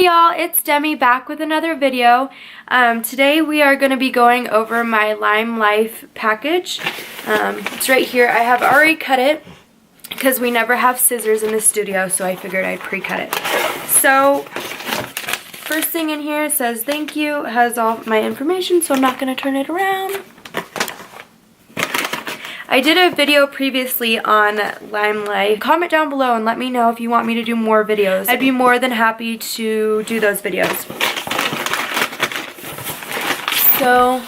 Hey y'all, it's Demi back with another video. Today we are going to be going over my LimeLife package. It's right here. I have already cut it because we never have scissors in the studio, so I figured I'd pre-cut it. So, first thing in here says thank you. It has all my information, so I'm not going to turn it around. I did a video previously on LimeLife. Comment down below and let me know if you want me to do more videos. I'd be more than happy to do those videos. So,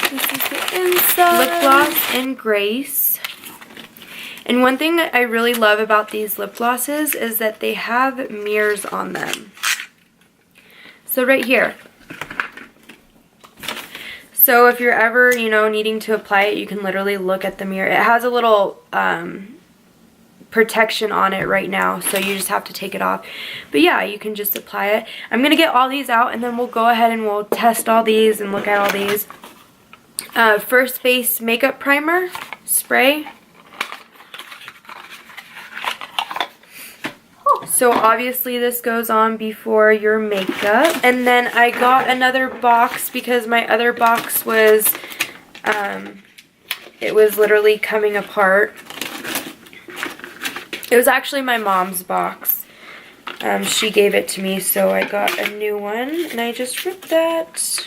this is the inside. Lip gloss in Grace. And one thing that I really love about these lip glosses is that they have mirrors on them. So right here. So if you're ever, needing to apply it, you can literally look at the mirror. It has a little protection on it right now, so you just have to take it off. But yeah, you can just apply it. I'm going to get all these out, and then we'll go ahead and we'll test all these and look at all these. First Base Makeup Primer Spray. So obviously this goes on before your makeup. And then I got another box because my other box was, it was literally coming apart. It was actually my mom's box. She gave it to me, so I got a new one. And I just ripped that.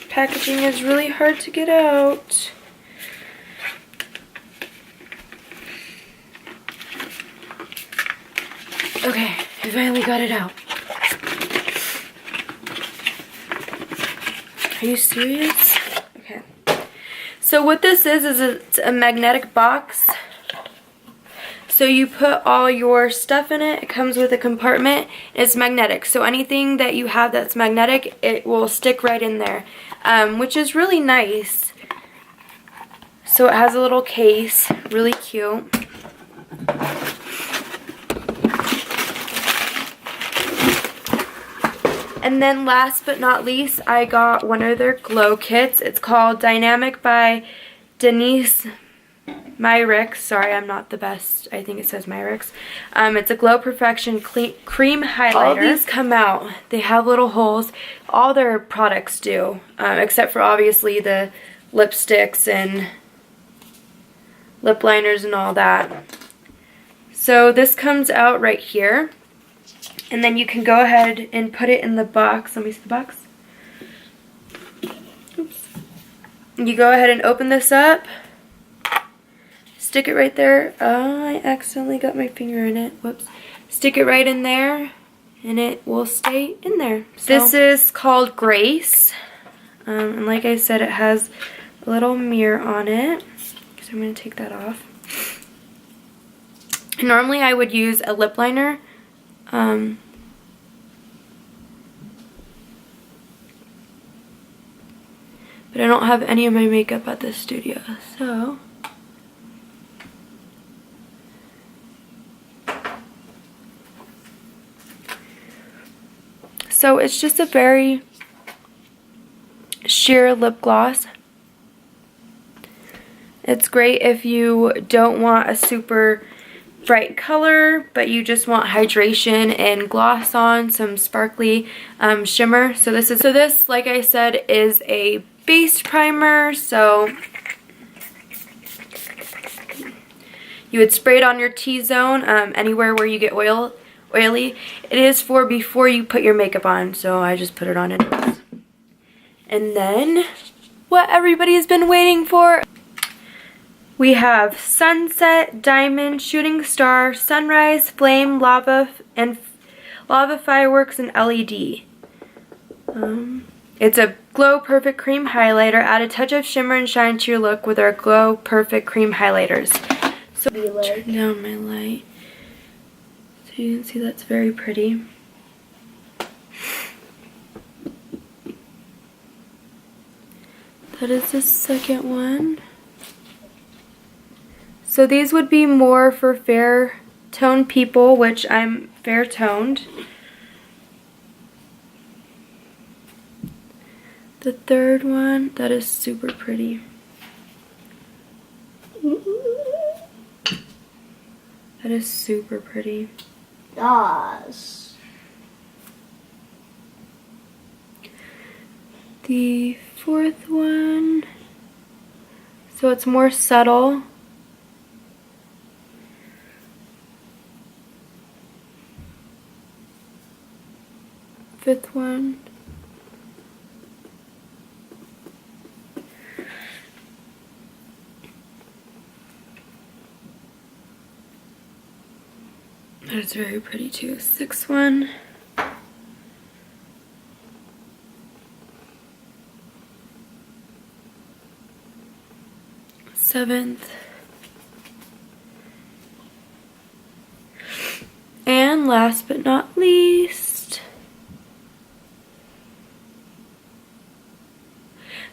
Packaging is really hard to get out. Okay, I finally got it out. Are you serious? Okay. So what this is it's a magnetic box. So you put all your stuff in it. It comes with a compartment. It's magnetic. So anything that you have that's magnetic, it will stick right in there, which is really nice. So it has a little case, really cute. And then last but not least, I got one of their glow kits. It's called Dynamic by Denise Myricks. Sorry, I'm not the best. I think it says Myricks. It's a Glow Perfection Cream Highlighter. All these come out. They have little holes. All their products do, except for obviously the lipsticks and lip liners and all that. So this comes out right here. And then you can go ahead and put it in the box. Let me see the box. Oops. You go ahead and open this up. Stick it right there. Oh, I accidentally got my finger in it. Whoops. Stick it right in there. And it will stay in there. So, this is called Grace. And like I said, it has a little mirror on it. So I'm going to take that off. Normally I would use a lip liner. But I don't have any of my makeup at this studio, so it's just a very sheer lip gloss. It's great if you don't want a super bright color, but you just want hydration and gloss on, some sparkly shimmer. So this, like I said, is a base primer. So you would spray it on your T-zone, anywhere where you get oily. It is for before you put your makeup on, so I just put it on anyways. And then what everybody's been waiting for. We have Sunset, Diamond, Shooting Star, Sunrise, Flame, Lava, and Lava Fireworks, and LED. It's a Glow Perfect Cream Highlighter. Add a touch of shimmer and shine to your look with our Glow Perfect Cream Highlighters. So turn down my light so you can see that's very pretty. That is the second one. So these would be more for fair toned people, which I'm fair toned. The third one, that is super pretty. That is super pretty. Yes. the fourth one. So it's more subtle. Fifth one. That's very pretty too. Sixth one. Seventh. And last but not least.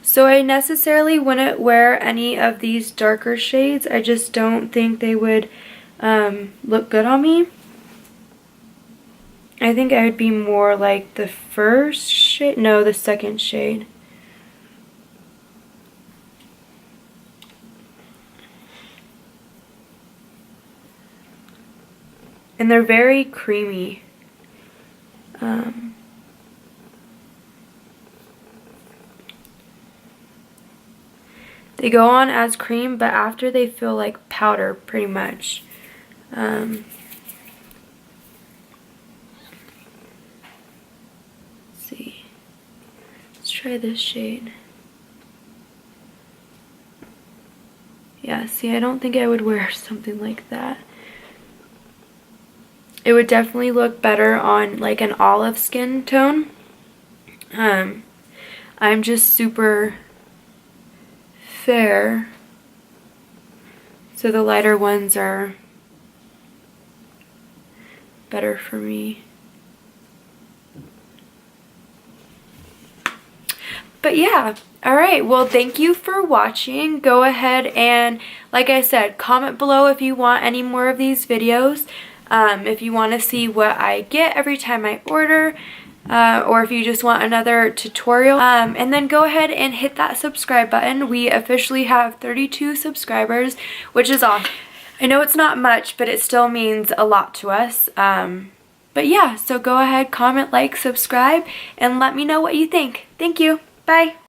So I necessarily wouldn't wear any of these darker shades. I just don't think they would look good on me. I think I would be more like the first shade, no, the second shade. And they're very creamy. They go on as cream, but after they feel like powder, pretty much. Let's see. Let's try this shade. Yeah, see, I don't think I would wear something like that. It would definitely look better on like an olive skin tone. I'm just super fair, so the lighter ones are better for me. But yeah, alright, well thank you for watching. Go ahead and, like I said, comment below if you want any more of these videos. If you want to see what I get every time I order, or if you just want another tutorial. And then go ahead and hit that subscribe button. We officially have 32 subscribers, which is awesome. I know it's not much, but it still means a lot to us. But yeah, so go ahead, comment, like, subscribe, and let me know what you think. Thank you. Bye.